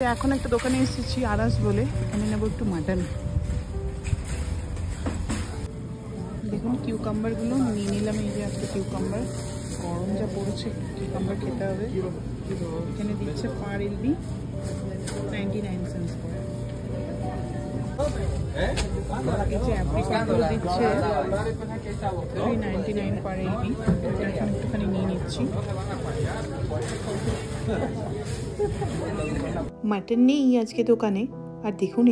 এখন একটা দোকানে এসেছি আরাস বলে, এখানে নেবো একটু মাটন। দেখুন কিউকাম্বারগুলো নিয়ে নিলাম। এই যে একটা কিউকাম্বার, গরম যা পড়েছে কিউকাম্বার খেতে হবে। এখানে দিচ্ছে পার এলবি 99 সেন্টস করে। এই যে অ্যাপ্রিকটগুলো দিচ্ছে 399 পার এলবি। এটা এখন একটুখানি নিয়ে নিচ্ছি। মাটন নেই আজকে দোকানে। আর দেখুন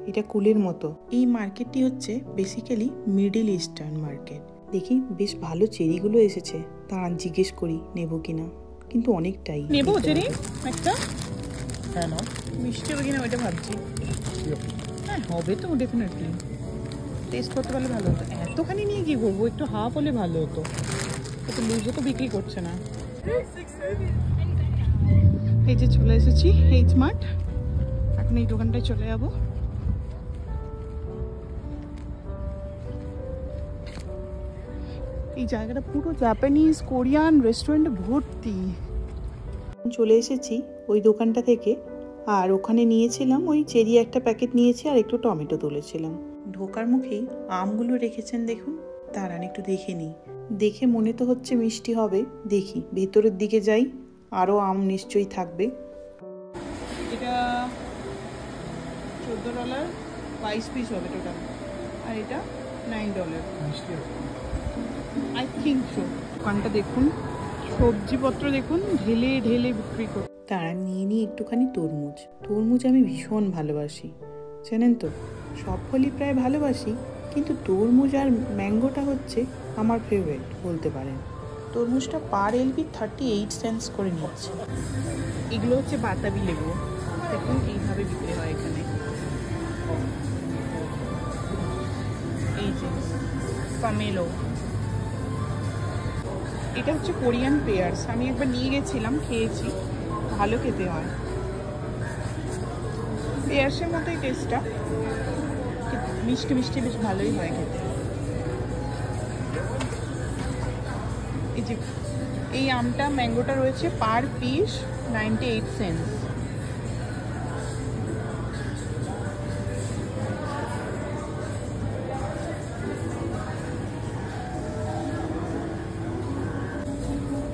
এটা কুলের মতো। এই মার্কেটটি হচ্ছে বেসিক্যালি মিডল ইস্টার্ন মার্কেট। দেখি বেশ ভালো চেরিগুলো এসেছে, তার জিজ্ঞেস করি নেবো কিনা, কিন্তু অনেকটাই নেবো চেরি একটা। হ্যাঁ না মিষ্টি হবে কিনা ওইটা ভাবছি। হ্যাঁ হবে তো ডেফিনেটলি, টেস্ট করতে পারলে ভালো হতো। এতখানি নিয়ে কি করবো, একটু হাফ হলে ভালো হতো। তো লুজও তো বিক্রি করছে না। এই যে চলে এসেছি এইচ মার্ট, এখন এই দোকানটায় চলে যাবো। এই জায়গাটা পুরো জাপানিজ কোরিয়ান রেস্টুরেন্টে ভর্তি। চলে এসেছি ওই দোকানটা থেকে, আর ওখানে নিয়েছিলাম ওই চেরি একটা প্যাকেট নিয়েছি, আর একটু টমেটো তুলেছিলাম। ঢোকার মুখেই আমগুলো রেখেছেন দেখুন, দাঁড়ান একটু দেখে নিই। দেখে মনে তো হচ্ছে মিষ্টি হবে, দেখি ভেতরের দিকে যাই, আরও আম নিশ্চয়ই থাকবে। এটা $14, 22 পিস হবে টোটাল, আর এটা $9 আই থিঙ্ক সো। দোকানটা দেখুন, সবজিপত্র দেখুন ঢেলে ঢেলে বিক্রি করে। তারা নিয়ে নিয়ে একটুখানি তরমুজ। তরমুজ আমি ভীষণ ভালোবাসি, জানেন তো। সব ফলই প্রায় ভালোবাসি, কিন্তু তরমুজ আর ম্যাঙ্গোটা হচ্ছে আমার ফেভারিট বলতে পারেন। তরমুজটা পার এলবি 38 সেন্টস করে নিচ্ছে। এগুলো হচ্ছে বাতাবি লেবু, দেখুন এইভাবে বিক্রি হয় এখানে। এই যে পামেলো, এটা হচ্ছে কোরিয়ান পেয়ার্স। আমি একবার নিয়ে গেছিলাম, খেয়েছি, ভালো খেতে হয়। পেয়ার্সের মতোই টেস্টটা, মিষ্টি মিষ্টি বেশ ভালোই হয় খেতে। এই যে এই আমটা ম্যাঙ্গোটা রয়েছে পার পিস 98 সেন্টস।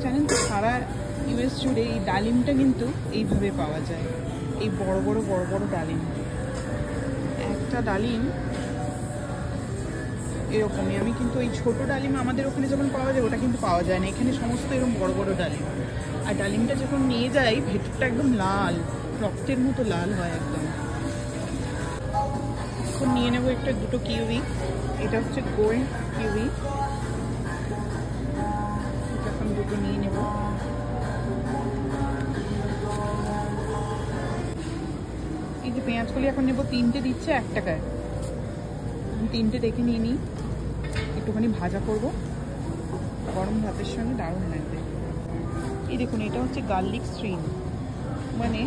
জানেন তো সারা ইউএস জুড়ে এই ডালিমটা কিন্তু এইভাবে পাওয়া যায়, এই বড় বড় ডালিম। একটা ডালিম এরকমই। আমি কিন্তু এই ছোট ডালিম আমাদের ওখানে যেমন পাওয়া যায় ওটা কিন্তু পাওয়া যায় না, এখানে সমস্ত এরকম বড় বড় ডালিম। আর ডালিমটা যখন নিয়ে যাই ভেতরটা একদম লাল, রক্তের মতো লাল হয় একদম। এখন নিয়ে নেবো দুটো কিউই। এটা হচ্ছে গোল্ড কিউই, এখন দুটো নিয়ে নেব। এই যে পেঁয়াজগুলি এখন নেবো, 3টে দিচ্ছে 1 টাকায়। আমি 3টে দেখে নিয়ে নিই, একটুখানি ভাজা করব, গরম ভাতের সঙ্গে দারুণ লাগবে। এই দেখুন এটা হচ্ছে গার্লিক স্ট্রিং, মানে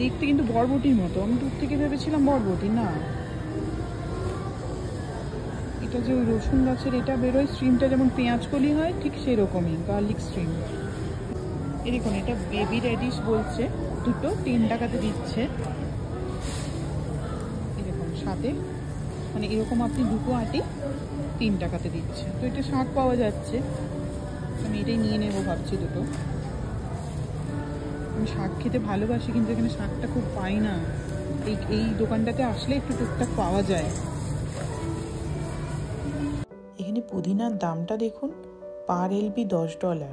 দেখতে কিন্তু বরবটির মতো। আমি দূর থেকে ভেবেছিলাম বরবটি, না এটা যে ওই রসুন গাছের এটা বেরোয় স্ট্রিমটা, যেমন পেঁয়াজকলি হয় ঠিক সেরকমই গার্লিক স্ট্রিম। এই দেখুন এটা বেবি রেডিশ বলছে, দুটো 3 টাকাতে দিচ্ছে। এই দেখুন সাথে মানে এরকম আপনি দুটো আটি 3 টাকাতে দিচ্ছে, তো এটা শাক পাওয়া যাচ্ছে। আমি এটাই নিয়ে নেবো ভাবছি দুটো। আমি শাক খেতে ভালোবাসি, কিন্তু এখানে শাকটা খুব পাই না। এই দোকানটাতে আসলে একটু টুকটাক পাওয়া যায়। এখানে পুদিনার দামটা দেখুন, পার এলবি $10।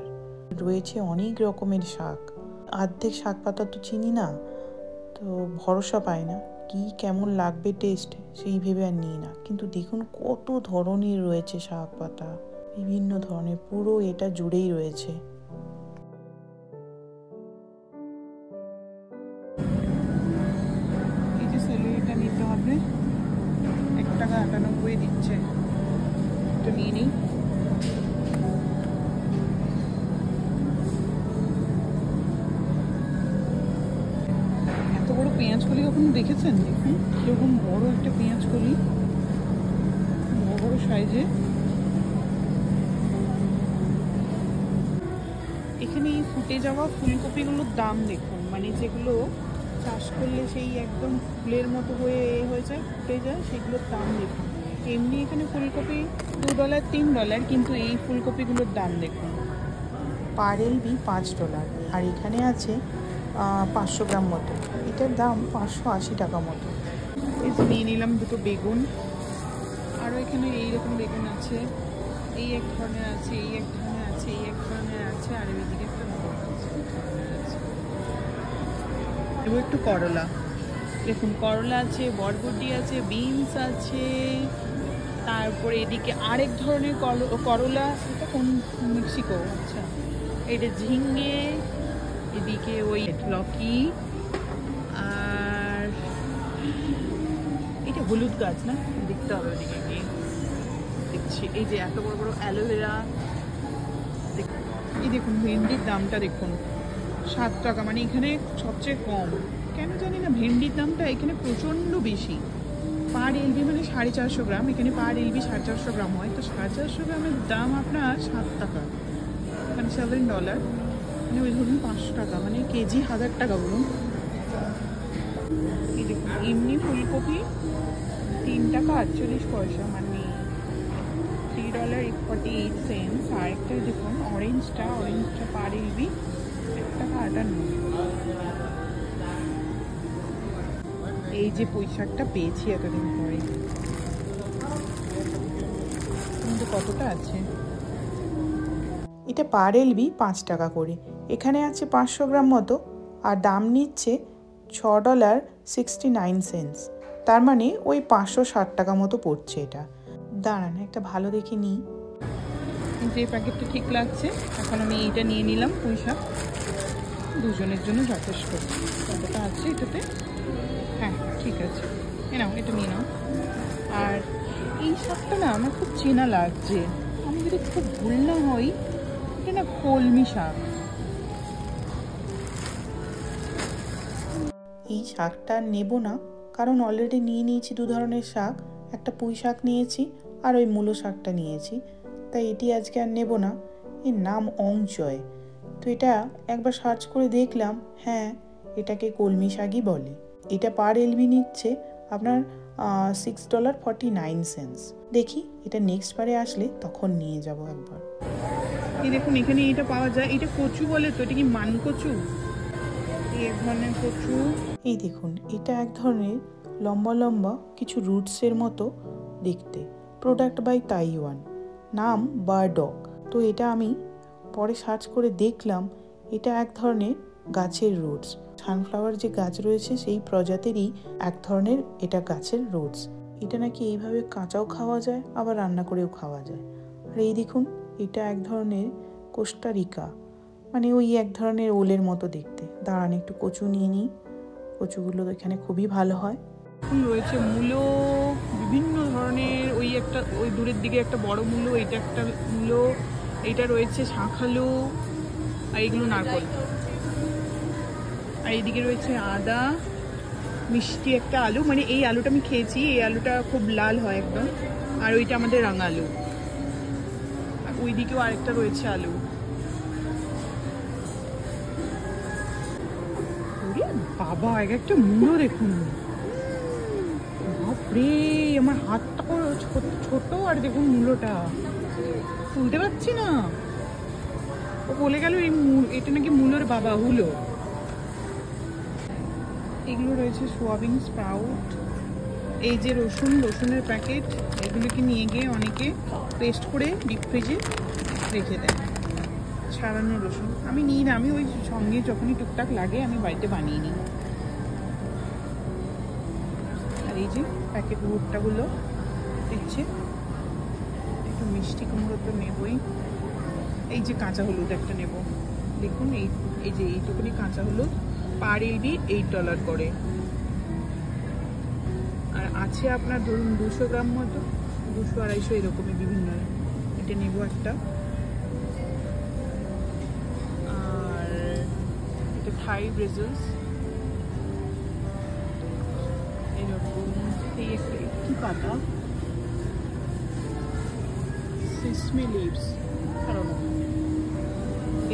রয়েছে অনেক রকমের শাক। অর্ধেক শাক পাতা তো চিনি না, তো ভরসা পায় না কি কেমন লাগবে টেস্ট, সেই ভেবে আর নিই না। কিন্তু দেখুন কত ধরনের রয়েছে শাক পাতা, বিভিন্ন ধরনের, পুরো এটা জুড়েই রয়েছে। এই যে সেলুইটা নিতে হবে, 1 টাকা 98 দিচ্ছে, তো নিয়ে নিই। এত বড় পেঁয়াজকলি কখনো দেখেছেন? দেখুন কিরকম বড় একটা পেঁয়াজকলি, বড় বড় সাইজে। এখানে এই ফুটে যাওয়া ফুলকপিগুলোর দাম দেখুন, মানে যেগুলো চাষ করলে সেই একদম ফুলের মতো হয়ে যায়, ফুটে যায়, সেগুলোর দাম দেখুন। এমনি এখানে ফুলকপি $2 $3, কিন্তু এই ফুলকপিগুলোর দাম দেখুন পার এলবি $5, আর এখানে আছে 500 গ্রাম মতো, এটার দাম 580 টাকা মতো। এই নিয়ে নিলাম দুটো বেগুন, আরও এখানে এইরকম বেগুন আছে, এই এক ধরনের আছে, এই এক ধরনের আছে, এই এক ধরনের আছে, আর এইদিকে একটা আছে। এবার একটু করলা দেখুন, করলা আছে, বরবটি আছে, বিনস আছে, তারপরে এদিকে আরেক ধরনের করলা, এটা কোন মেক্সিকো, আচ্ছা এটা ঝিঙ্গে, এদিকে ওই লকি, আর এটা হলুদ গাছ না, দেখতে হবে ওদিকে গিয়ে দেখছি। এই যে এত বড় বড় অ্যালোভেরা, এই দেখুন ভেন্ডির দামটা দেখুন $7 টাকা, মানে এখানে সবচেয়ে কম। কেন জানি না ভেন্ডির দামটা এখানে প্রচণ্ড বেশি। পার এলবি মানে 450 গ্রাম, এখানে পার এলবি 450 গ্রাম হয়, তো 450 গ্রামের দাম আপনার $7 টাকা, মানে $7, মানে ওই ধরুন 500 টাকা, মানে কেজি 1000 টাকা বলুন। এই দেখুন এমনি ফুলকপি $3 টাকা 48 পয়সা, মানে $3.48। আর একটা দেখুন অরেঞ্জটা পার এলবি $1 টাকা 58। এই যে পুঁইশাকটা পেয়েছি এতদিন পরে, কিন্তু কতটা আছে, এটা পার এলবি $5 টাকা করে, এখানে আছে 500 গ্রাম মতো, আর দাম নিচ্ছে $6.69, তার মানে ওই 560 টাকা মতো পড়ছে এটা। দাঁড়ান একটা ভালো দেখে নিই, যে প্যাকেটটা ঠিক লাগছে। এখন আমি এইটা নিয়ে নিলাম, পুঁইশাক দুজনের জন্য যথেষ্ট। কতটা আছে এটাতে, হ্যাঁ ঠিক আছে, নাও এটা নিয়ে নাও। আর এই শাকটা না আমার খুব চেনা লাগছে, আমি যদি খুব ভুল না হই এটা না কলমি শাক। এই শাকটা নেব না, কারণ অলরেডি নিয়ে নিয়েছি 2 ধরনের শাক, একটা পুঁই শাক নিয়েছি আর ওই মূলো শাকটা নিয়েছি, তাই এটি আজকে আর নেব না। এর নাম অংজয়, তো এটা একবার সার্চ করে দেখলাম, হ্যাঁ এটাকে কলমি শাকই বলে। এটা পার এলবি নিচ্ছে আপনার $6.49। দেখি এটা নেক্সট বারে আসলে তখন নিয়ে যাব একবার। এই দেখুন এখানে এটা পাওয়া যায়, এটা কচু বলে তো, এটা কি মান কচু, এই এক ধরনের কচু। এই দেখুন এটা এক ধরনের লম্বা লম্বা কিছু রুটসের মতো দেখতে, প্রোডাক্ট বাই তাইওয়ান, নাম বারডক। তো এটা আমি পরে সার্চ করে দেখলাম এটা এক ধরনের গাছের রুটস, সানফ্লাওয়ার যে গাছ রয়েছে সেই প্রজাতিরই এক ধরনের এটা গাছের রুটস। এটা নাকি এইভাবে কাঁচাও খাওয়া যায়, আবার রান্না করেও খাওয়া যায়। আর এই দেখুন এটা এক ধরনের কোস্টারিকা, মানে ওই এক ধরনের ওলের মতো দেখতে। দাঁড়ান একটু কচু নিয়ে নিই, কচুগুলো এখানে খুবই ভালো হয়। রয়েছে মূলো, বিভিন্ন ধরনের, ওই দূরের দিকে একটা বড় মূলো, এটা একটা মূলো, এইটা রয়েছে শাঁখালু, আর এইগুলো নারকল, আর এইদিকে রয়েছে আদা, মিষ্টি একটা আলু, মানে এই আলুটা আমি খেয়েছি, এই আলুটা খুব লাল হয় একদম, আর ওইটা আমাদের রাঙা আলু, আর ওইদিকেও আরেকটা রয়েছে আলু। বাবা এক একটা মূলো দেখুন, বাপরে আমার হাতটা ছোট, আর দেখুন মূলোটা তুলতে পারছি না, ও বলে গেল এটা নাকি মূলোর বাবা হুলো। এগুলো রয়েছে সোয়াবিন স্প্রাউট, এই যে রসুনের প্যাকেট, এগুলোকে নিয়ে গিয়ে অনেকে পেস্ট করে ডিপ ফ্রিজে রেখে দেয়, ছাড়ানো রসুন। আমি নিই না, আমি ওই সঙ্গে যখনই টুকটাক লাগে আমি বাড়িতে বানিয়ে নিই। আর এই যে প্যাকেট ভুট্টাগুলো দিচ্ছে, একটু মিষ্টি কুমড়ো তো নেবই। এই যে কাঁচা হলুদ একটা নেব, দেখুন এই যে এইটুকুনি কাঁচা হলুদ পার এলবি $8 করে, আর আছে আপনার ধরুন 200 গ্রাম মতো, 200-250 এরকমই বিভিন্ন, এটা নেব একটা। আর এটা থাই ব্রেজেলস, এরকম এই একটা একটু পাতা, সিসমি লিভস, কারণ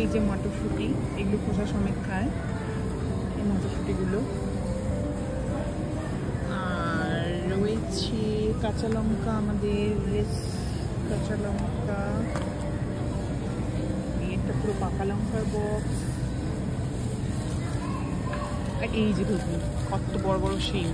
এই যে মটরশুঁটি, এগুলো খোসা সমেত খায়, এই মটরশুঁটিগুলো আছে কাঁচা লঙ্কা, আমাদের কাঁচা লঙ্কা, এটা পুরো পাকা লঙ্কার বক্স। আর এই যে দেখুন কত বড় বড় শিম,